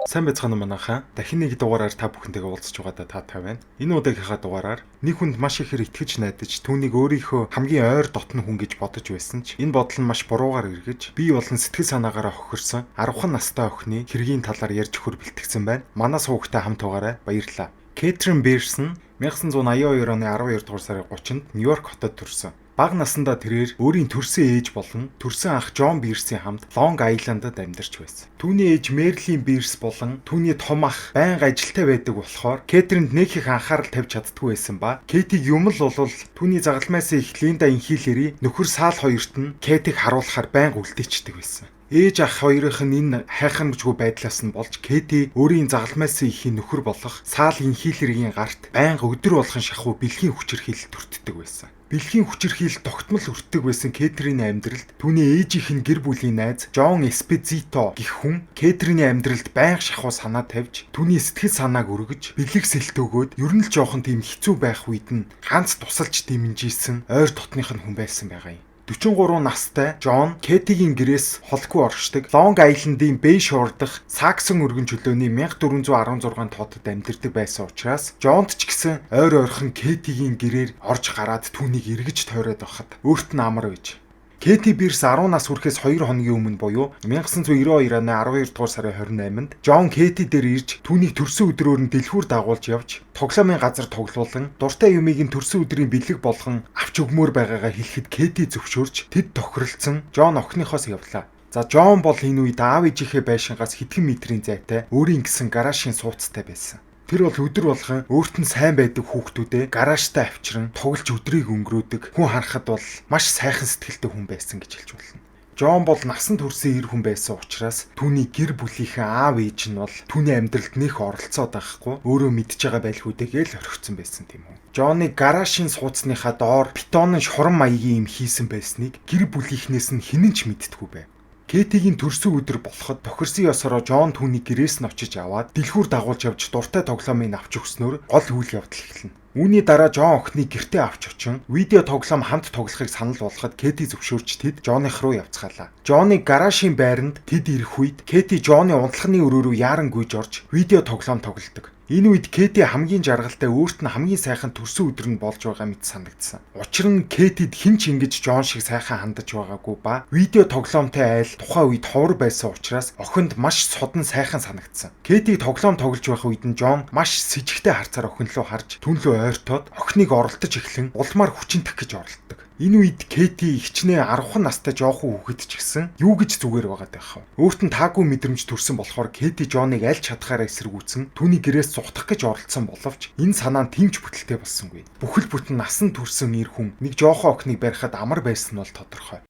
Сайн байцгаана уу манайхаа. Дахин нэг дугаараар та бүхэнтэйгээ уулзч байгаадаа таатай байна. Энэ удаагийнхаа дугаараар нэг хүнд маш ихээр итгэж найдаж түүнийг өөрийнхөө хамгийн ойр дотны хүн гэж бодож байсан ч энэ бодол нь маш буруугаар эргэж бие болон сэтгэл санаагаараа хохирсон 10хан настай охины хэргийн талаар ярьж өгөхөр бэлтгэсэн байна. Манай суугтай хамт байгаарай. Баярлалаа. Кэтрин Бирсон 1982 оны 12 дугаар сарын 30-нд Нью-Йорк хотод төрсөн. Бага наснда тэрээр өөрийн төрсөн ээж болон төрсөн ах Джон Бирсийн хамт Лонг Айландад амьдарч байсан. Түүний ээж Мэрилин Бирс болон түүний том ах байнга ажилтай байдаг болохоор Кэтринд нэг их анхаарал тавьж чаддгүй байсан ба Кэтиг юм л болвол түүний загалмаас их Линда инхийлэрий нөхөр Сал хоёрт нь Кэтиг харуулахаар байнга үлдээчдэг байсан. Ээж ах хоёрынх нь энэ хайхамжгүй байдлаас нь болж Кэти өөрийн загалмаас ихийн нөхөр болох Сал инхийлэрийн гарт байнга өдөр болгон шахуу бэлгийн хүчирхийлэл төртдөг байсан. Бэлгийн хүчирхийлэл тогтмол өртдөг байсан Кэтрийн амьдралд түүний ээжийнх нь гэр бүлийн найз Джон Эспозито гэх хүн Кэтрийн амьдралд байнга шахуу санаа тавьж түүний сэтгэл санааг өргөж бэлэг сэлтөөгөөд ер нь л жоохон тийм хэцүү байх үед нь ганц тусалж дэмжижсэн ойр дотных нь хүн байсан байгаа юм. 43 настай Джон Кэтигийн гэрээс холгүй оршдог Лонг Айландын Бэй Шор дахь Саксон өргөн чөлөөний 1416 тоотод амьдардаг байсан учраас Джонд ч гэсэн ойр ойрхон Кэтигийн гэрээр орж гараад түүнийг эргэж тойроод байхад өөрт нь амар байж. Кэти Бирс 10 нас хүрэхээс 2 хоногийн өмнө буюу 1992 оны 12 дугаар сарын 28-нд Джон Кэти дээр ирж түүнийг төрсөн өдрөөр нь дэлгүүр дагуулж явж тоглоомын газар тоглуулан дуртай юмыг нь төрсөн өдрийн бэлэг болгон авч өгмөр байгаагаа хэлэхэд Кэти зөвшөөрч тэд тохиролцсон Джон охиныхоос явлаа. За Джон бол энэ үед аав ээжийнхээ байшингаас хэдхэн метрийн зайтай өөрийн гэсэн гараашийн сууцтай байсан. Тэр бол өдөр болгон өөрт нь сайн байдаг хүүхдүүдээ гараажтай авчран тоглож өдрийг өнгөрөөдөг хүн харахад бол маш сайхан сэтгэлтэй хүн байсан гэж хэлж болно. Джон бол насанд хүрсэн эр хүн байсан учраас түүний гэр бүлийнхэн аав ээж нь бол түүний амьдралд нэх оролцоод байхгүй өөрөө мэдж байгаа байлгүйдэгээл орхисон байсан тийм үү. Джонны гараашийн сууцныхаа доор бетонын шорон маягийн юм хийсэн байсныг гэр бүлийнхнээс нь хинэн ч мэдтгүй байв. Кэтигийн төрсөн өдөр болоход тохирсон ёсороо Джон түүний гэрээс нь очиж аваад дэлгүүр дагуулж явж дуртай тоглоомыг авч өгснөөр гол үйл явдал эхэлнэ. Үүний дараа Джон охиныг гэртээ авч очин видео тоглоом хамт тоглохыг санал болгоход Кэти зөвшөөрч тэд Джоных руу явцгаалаа. Джонны гараашийн байранд тэд ирэх үед Кэти Джонны унтлахны өрөө рүү яаран гүйж орж видео тоглоом тоглодог. Энэ үед Кэти хамгийн жаргалтай өөрт нь хамгийн сайхан төрсөн өдөр нь болж байгаа мэт санагдсан. Учир нь Кэтид хэн ч ингэж Джон шиг сайхан хандаж байгаагүй ба видео тоглоомтой айл тухайн үед ховор байсан учраас охинд маш содон сайхан санагдсан. Кэти тоглоом тоглож байх үед нь Джон маш с ิจ гтэй харцаар охин руу харж түн рүү ойртоод охиныг оролдож эхлэн улмаар хүчинтэх гэж оролддог. Энэ үед Кэти ихчнээ 10хан настай жоохон хүүхэд ч гэсэн юу гэж зүгээр байгаад байх вэ? Өөрт нь таагүй мэдрэмж төрсэн болохоор Кэти Джоныг аль чадхаараа эсэргүүцэн түүний гэрээс зугтах гэж оролдсон боловч энэ санаа нь тэмч бүтэлтэй болсонгүй. Бүхэл бүтэн насан турсан эр хүн нэг жоохон охиныг барихад амар байсан нь бол тодорхой.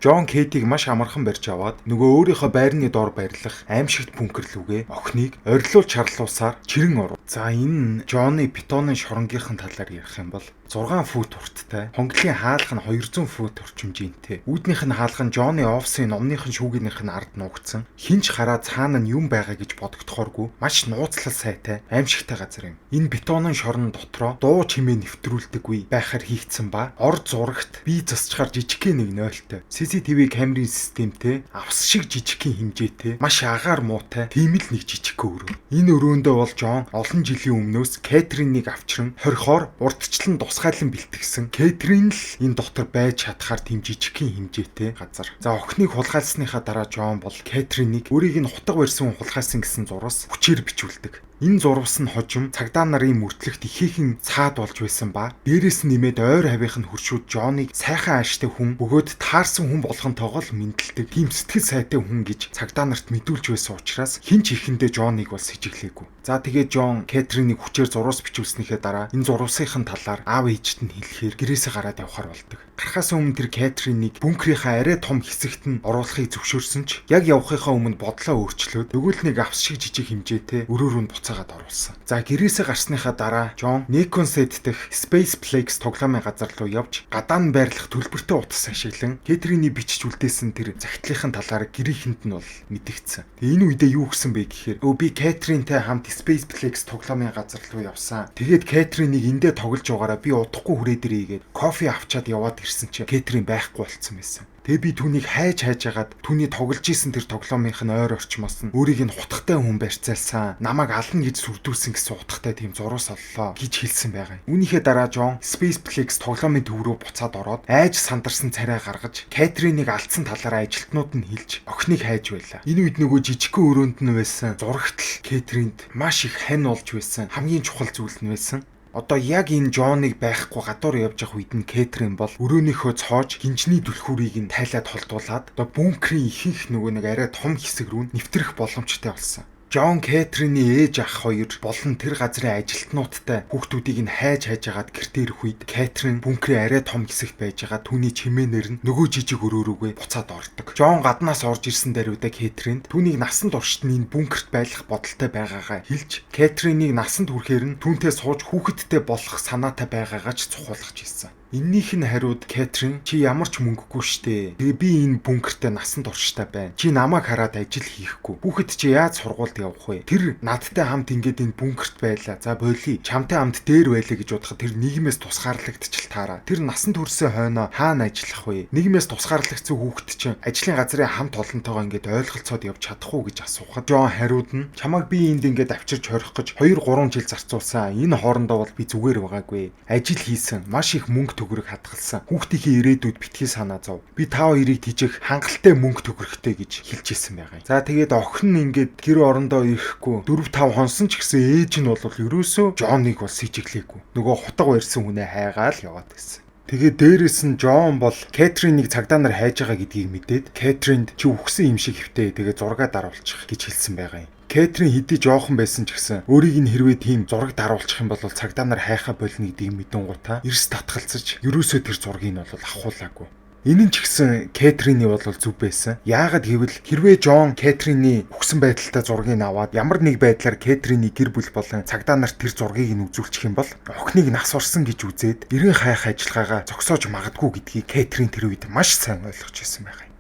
Джон Кэтиг маш амархан барьж аваад нөгөө өөрийнхөө байрны доор барьлах аимшигт бүнкэрлүүгээ охиныг орилуул чарлуусаар чирэн оров. За энэ Джонны бетонын шоронгийнхэн талаар ярих юм бол 6 фут урттай, хонглын хаалх нь 200 фут орчимжийнтэй. Үүднийх нь хаалх нь Джонны офисын номныхын шүүгийнх нь ард нуугдсан. Хинч хараа цаана нь юм байгаа гэж бодогдохооргүй маш нууцлал сайтай, аимшигтай газар юм. Энэ бетонын шорон дотроо дуу чимээ нэвтрүүлдэггүй байхаар хийгдсэн ба ор зурагт бие засчгаар жижигхэн нэг нойлтой. CCTV камерын системтэй, авс шиг жижигхэн хэмжээтэй, маш агаар муутай, тийм л нэг жижигхэн өрөө. Энэ өрөөндөө бол Джон олон жилийн өмнөөс Кэтриныг авчран хорхоор урдчлан тусгайлан бэлтгэсэн. Кэтрин л энэ дотор байж чадхаар тийм жижигхэн хэмжээтэй газар. За охиныг хулгайлсныхаа дараа Джон бол Кэтриныг өөрийг нь хутга барьсан хулгайсан гэсэн зурвас хүчээр бичүүлдэг. Энэ зурвас нь хожим цагдаа нарын мөртлөгт ихээхэн цаад болж байсан ба дээрээс нь нэмээд ойр хавийнх нь хуршууд Джоныг сайхан ааштай хүн бөгөөд таарсан хүн болгонтойгоо л мэдлдэг тийм сэтгэл сайтай хүн гэж цагдаа нарт мэдүүлж байсан учраас хэн ч ихэндээ Джоныг бол сэжиглээгүй. За тэгээд Джон Кэтриныг хүчээр зурвас бичүүлснийхээ дараа энэ зурвасынхын талаар аав ээжт нь хэлэхээр гэрээсээ гараад явхаар болдог. Гарахаас өмнө тэр Кэтриныг бункрийнхаа арай том хэсэгт нь оруулахыг зөвшөөрсөн ч яг явахынхаа өмнө бодлоо өөрчлөөд өгөөл нэг авс шиг жижиг хэмжээтэй өрөөрөнд буцаагаад оруулсан. За гэрээсээ гарсныхаа дараа Джон Неконсет дэх Spaceplex тоглоомын газар руу явж гадаа нь байрлах төлбөртэй утас ашиглан Кэтриний бичиж үлдээсэн тэр захидлынхын талаар гэрийнхэнд нь бол мэдгдсэн. Энэ үедээ юу гсэн бэ гэхээр би Кэтринтэй хамт Spaceplex тоглоомын газар руу явсан. Тэгээд Кэтриныг эндээ тоглож байгаараа би удахгүй хүрээд ирээ гээд кофе авчаад яваад ирсэн чинь Кэтрин байхгүй болцсон байсан. Тэгээ би түүнийг хайж хагаад түүний тоглож исэн тэр тоглоомынх нь ойр орчмоос нь өөрийг нь хутгатай хүн барьцаалсан, намайг ална гэж сүрдүүлсэн гэсэн утгатай тийм зураг соллоо гэж хэлсэн байгаа юм. Үүнийхээ дараа Джон Spaceplex тоглоомын төв рүү буцаад ороод айж сандарсан царай гаргаж Кэтриныг алдсан талаараа ажилтнууд нь хэлж охиныг хайж байлаа. Энэ үед нөгөө жижигхэн өрөөнд нь байсан зурагт л Кэтринд маш их хань болж байсан хамгийн чухал зүйл нь байсан. Одоо яг энэ Джоныг байхгүй гадуур явж явах үед нь Кэтрин бол өрөөнийхөө цоож гинжний түлхүүрийг нь тайлаад холдуулаад одоо бункерийн ихэнх нөгөө нэг арай том хэсэг рүү нэвтрэх боломжтой болсон. Джон Кэтрины ээж ах хоёр болон тэр газрын ажилтнуудтай хүүхдүүдийг нь хайж хагаад гэртээ ирэх үед Кэтрин бункерийн арай том хэсэгт байж байгаа түүний чимээнээр нь нөгөө жижиг өрөө рүүгээ буцаад ордог. Джон гаднаас орж ирсэн даруйдаа Кэтрин түүнийг насан туршид нь энэ бункерт байх бодолтой байгаагаа хэлж Кэтриныг насанд хүрэхээр нь түүнтэй сууж хүүхэдтэй болох санаатай байгаагаа ч цухуулгаж ирсэн. Эннийх нь хариуд Кэтрин чи ямар ч мөнгөгүй штэ. Тэгээ би энэ бункертэй насан турштай байна. Чи намайг хараад ажил хийхгүй. Хүүхэд чи яаж сургуульд явах вэ? Тэр надтай хамт ингээд энэ бункерт байлаа. За болий. Чамтай хамт дээр байлаа гэж бодоход тэр нийгмээс тусгаарлагдчихл таараа. Тэр насан туршсан хойноо хаана ажиллах вэ? Нийгмээс тусгаарлагдсан хүүхэд чинь ажлын газрын хамт олонтойгоо ингээд ойлголцоод явж чадах уу гэж асуухад Джон хариуд нь чамайг би энд ингээд авчирч хорих гэж 2-3 жил зарцуулсан. Энэ хоорондоо бол би зүгээр байгаагүй. Ажил хийсэн. Маш их мөнгө төгрөг хадгалсан. Хүүхдийнхээ ирээдүйд битгий санаа зов. Би та хоёрыг тийжих хангалттай мөнгө төгрөгтэй гэж хэлж ирсэн байгаа юм. За тэгээд охин нь ингээд гэр орондоо ирэхгүй 4-5 хонсон ч гэсэн ээж нь бол ерөөсөө Джоныг бол сэжиглээгүй. Нөгөө хутга барьсан хүнээ хайгаал яваад байсан. Тэгээд дээрэс нь Джон бол Кэтриныг цагдаа нар хайж байгаа гэдгийг мэдээд Кэтринд чи үхсэн юм шиг хэвтэй тэгээд зургаа даруулчих гэж хэлсэн байгаа юм. Кэтрин хэдий жоохон байсан ч гэсэн өөрийг нь хэрвээ тийм зураг даруулчих юм бол цагдаа нар хайхаа болно гэдгийг мэдэн гутаа эрс татгалзаж ерөөсөө тэр зургийг нь бол авахуулаагүй. Энэ нь ч гэсэн Кэтрины бол зүв байсан. Яагаад гэвэл хэрвээ Джон Кэтрины үхсэн байдалтай зургийг аваад ямар нэг байдлаар Кэтрины гэр бүл болон цагдаа нарт тэр зургийг нь үзүүлчих юм бол охиныг нас орсон гэж үзээд эрен хайх ажиллагаагаа зогсоож магадгүй гэдгийг Кэтрин тэр үед маш сайн ойлгож байсан байгаа юм.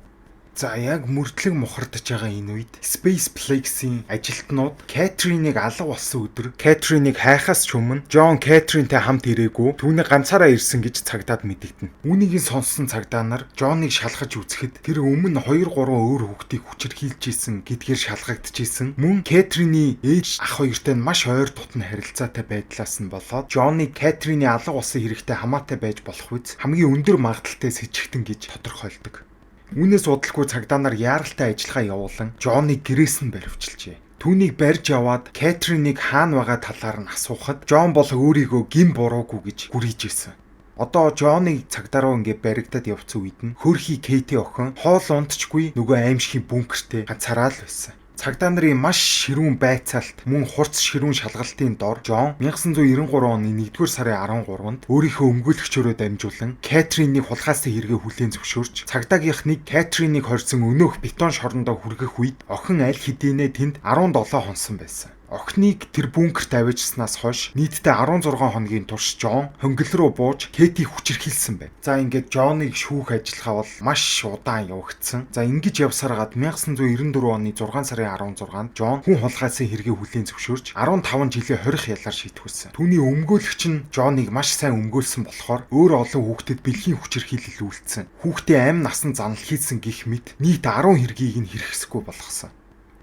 За яг мөрдлөг мухардж байгаа энэ үед Spaceplex-ийн ажилтнууд Кэтриныг алга болсон өдөр Кэтриныг хайхаас ч өмнө Джон Кэтринтэй хамт ирээгүй түүнийг ганцаараа ирсэн гэж цагдаад мэдэгдэнэ. Үүнийг сонссон цагдаа нар Джоныг шалгаж үзэхэд тэр өмнө 2-3 өөр хүүхдийг хүчирхийлж исэн гэдгээр шалгагдчихсэн. Мөн Кэтрины ээж ах хоёртой маш ойр дотн харилцаатай байдлаас нь болоод Джоныг Кэтрины алга болсон хэрэгтэй хамаатай байж болох үс хамгийн өндөр магадaltaй сэжигтэн гэж тодорхойлдог. Үүнээс удалгүй цагдаа нар яаралтай ажиллагаа явуулан Джоныг гэрээс нь баривчилжээ. Түүнийг барьж яваад Кэтриныг хаана байгаа талаар нь асуухад Джон бол өөрийгөө гин буруугүй гэж гүрийж ирсэн. Одоо Джоныг цагдаа руу ингээд баригдаад явцсан үед нь хөрхий Кейти охин хоол унтчгүй нөгөө аимшигын бункертэй ганцаараа л байсан. Цагдаа нарын маш ширүүн байцаалт мөн хурц ширүүн шалгалтын дор Джон 1993 оны 1-р сарын 13-нд өөрийнхөө өмгөөлөгчөөрөө дамжуулан Кэтриныг хулгайсны хэрэгээ хүлээн зөвшөөрч цагдаагийнхныг Кэтриныг хорьсон өнөөх бетон шорондоо хүргэх үед охин аль хэдийнэ тэнд 17 хонсон байсан. Охиныг тэр бункерт авчирснаас хойш нийтдээ 16 хоногийн турш Джон хөнгөл рүү бууж Кэтиг хүчирхийлсэн байна. За ингээд Джоныг шүүх ажиллагаа бол маш удаан явагдсан. За ингэж явсараад 1994 оны 6 сарын 16-нд Джон хүн хулгайсан хэрэгээ хүлээн зөвшөөрч 15 жилийн хорих ялаар шийтгүүлсэн. Түүний өмгөөлөгч нь Джоныг маш сайн өмгөөлсөн болохоор өөр олон хүүхдэд бэлгийн хүчирхийлэл үйлдсэн. Хүүхдээ амь насан занал хийсэн гэх мэт нийт 10 хэргийг нь хэрэгсэхгүй болгосон.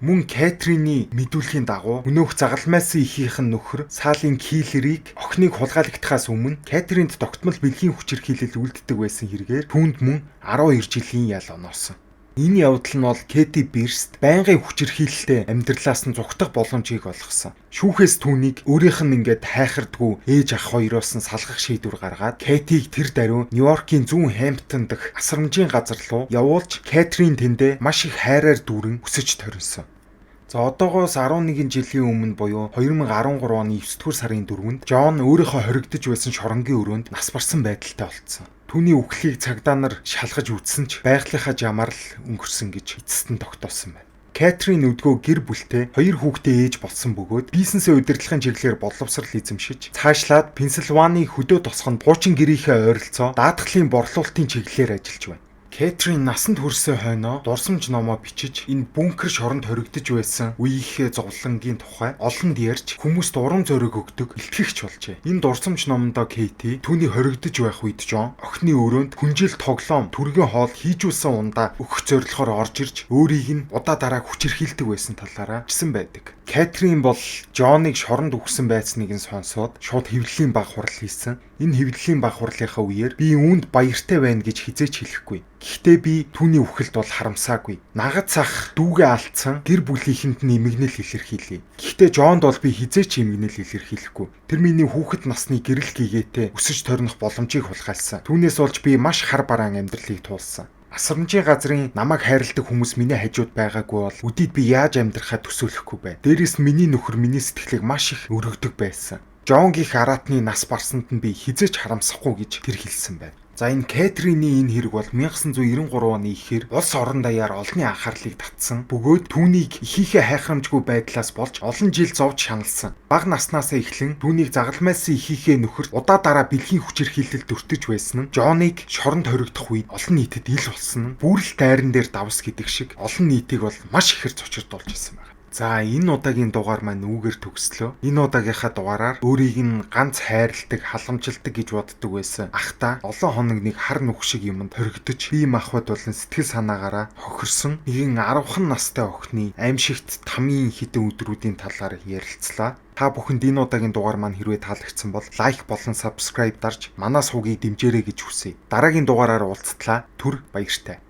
Мөн Кэтрины мэдүүлгийн дагуу өнөөх загалмайсан ихийнхэн нөхөр Салин Киллерийг охиныг хулгайлагдахаас өмнө Кэтринд тогтмол бэлгийн хүчирхийлэл үлддэг байсан хэрэгээр түүнд мөн 12 жилийн ял оноосон. Энэ явдал нь бол Кэти Бирст байнгын хүчирхийлэлтэй амьдралаас нь зүгтах боломжийг олгосон. Шүүхээс түүнийг өөрийнх нь ингээд хайхардгүй ээж ах хоёроос нь салгах шийдвэр гаргаад Кэтиг тэр даруй Нью-Йоркийн зүүн Хэмптон дэх асрамжийн газар руу явуулж Кэтрин тэндээ маш их хайраар дүүрэн өсөж торинсон. За одоогоос 11 жилийн өмнө буюу 2013 оны 9-р сарын 4-нд Джон өөрийнхөө хоригдож байсан шоронгийн өрөөнд нас барсан байдалтай болцсон. Түүний үхлийг цагдаа нар шалгаж үзсэн ч байгалийнхаа жамаар л өнгөрсөн гэж эцэст нь тогтоосон байна. Кэтрин өдгөө гэр бүлтэй 2 хүүхдээ ээж болсон бөгөөд бизнесийн удирдлагын чиглэлээр боловсрал эзэмшиж цаашлаад Пенсильвани хөдөө тосгонд хуучин гэрийнхээ ойролцоо даатгалын борлуулалтын чиглэлээр ажиллаж байна. Кэтрин насанд хүрсэн хойноо дурсамж номоо бичиж энэ бункер шоронд хоригдож байсан үеийнхээ зовлонгийн тухай олонд ярьж хүмүүст урам зориг өгдөг илтгэгч болжээ. Энэ дурсамж номондоо Кейти түүний хоригдож байх үед Жон охины өрөөнд хүнжил тоглоом түргэн хоол хийжүүлсэн ундаа өгөх зорилгоор орж ирж өөрийг нь удаа дараа хүчирхийлдэг байсан талаараа бичсэн байдаг. Кэтрин бол Жоныг шоронд үхсэн байцныг нь сонсоод шууд хэвлэлийн баг хурал хийсэн. Энэ хэвлэлийн баг хурлынхаа үеэр би үүнд баяртай байна гэж хизээч хэлэхгүй. Гэхдээ би түүний үхэлд бол харамсаагүй. Нагад цах дүүгээ алдсан гэр бүлийнхэнд нэмэгнэл илэрхийлье. Гэхдээ Жонд бол би хизээч нэмэгнэл илэрхийлэхгүй. Тэр миний хүүхэд насны гэрэл гэгээтэй өсөж торнох боломжийг хулгайлсан. Түүнээс болж би маш хар бараан амьдралыг туулсан. Асрамжийн газрын намайг хайрладаг хүмүүс миний хажууд байгаагүй бол өдийд би яаж амьдрахаа төсөөлөхгүй бай. Дээрээс нь миний нөхөр миний сэтгэлийг маш их өргөдөг байсан. Жонгийн хараатны нас барсанд нь би хизээч харамсахгүй гэж тэр хэлсэн байна. За энэ Кэтрины энэ хэрэг бол 1993 оны ихээр улс орон даяар олонний анхаарлыг татсан. Бөгөөд түүнийг ихийнхээ хайхрамжгүй байдлаас болж олон жил зовж шаналсан. Бага наснаасаа эхлэн түүнийг загалмайлсан ихийнхээ нөхөр удаа дараа бэлгийн хүчирхийлэлд өртөж байсан нь Жоныг шоронд хоригдох үед олон нийтэд ил болсон нь бүрэлт дайран дээр давс гэдэг шиг олон нийтийг бол маш ихээр цочирдуулж байсан байна. За энэ удаагийн дугаар маань үүгээр төгслөө. Энэ удаагийнхаа дугаараар өөрийг нь ганц хайрладаг, халамжилдаг гэж боддог байсан ахта олон хоног нэг хар нүх шиг юмд хоригдож бие махбод болон сэтгэл санаагаараа хохирсон нэгэн 10хан настай охины аимшигт тамийн хідэн өдрүүдийн талаар ярилцлаа. Та бүхэнд энэ удаагийн дугаар маань хэрвээ таалагдсан бол лайк болон subscribe дарж манай суугийг дэмжээрэй гэж хүсье. Дараагийн дугаараар уулзтлаа. Түр баяртай.